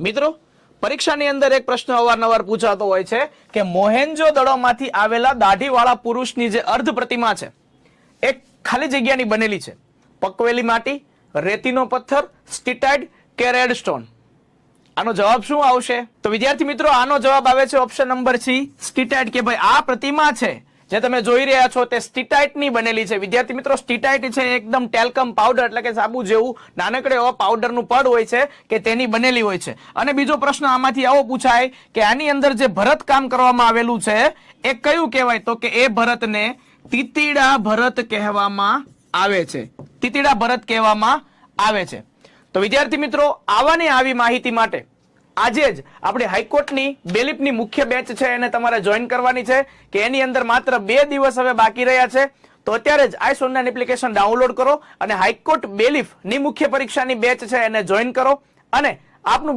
મિત્રો, પરીક્ષાની અંદર એક પ્રશ્ન અવારનવાર પૂછાતો હોય છે કે મોહેન્જો-દડોમાંથી આવેલા દાઢીવાળા પુરુષની જે અર્ધ પ્રતિમા છે એ ખાલી જગ્યાની બનેલી છે. પકવેલી માટી, રેતીનો પથ્થર, સ્ટીટાઇડ કે રેડસ્ટોન? આનો જવાબ શું આવશે? તો વિદ્યાર્થી મિત્રો, આનો જવાબ આવે છે ઓપ્શન નંબર સી, સ્ટીટાઇડ. કે ભાઈ આ પ્રતિમા છે જે તમે જોઈ રહ્યા છો તે સ્ટીટાઇટ ની બનેલી છે. વિદ્યાર્થી મિત્રો, સ્ટીટાઇટ છે એકદમ ટેલ્કમ પાવડર એટલે કે સાબુ જેવું નાનકડે એવા પાવડરનું પડ હોય છે કે તેની બનેલી હોય છે. અને બીજો પ્રશ્ન આમાંથી આવો પૂછાય કે આની અંદર જે ભરત કામ કરવામાં આવેલું છે એ કયું કહેવાય? તો કે એ ભરતને તીતીડા ભરત કહેવામાં આવે છે. તીતીડા ભરત કહેવામાં આવે છે. તો વિદ્યાર્થી મિત્રો, આવાની આવી માહિતી માટે આજે જ આપણે હાઈકોર્ટની બેલીફની મુખ્ય બેચ છે એને તમારે જોઈન કરવાની છે કે એની અંદર માત્ર 2 દિવસ હવે બાકી રહ્યા છે. તો અત્યારે જ આઈસ ઓનલાઈન એપ્લિકેશન ડાઉનલોડ કરો અને હાઈકોર્ટ બેલીફની મુખ્ય પરીક્ષાની બેચ છે એને જોઈન કરો અને આપનું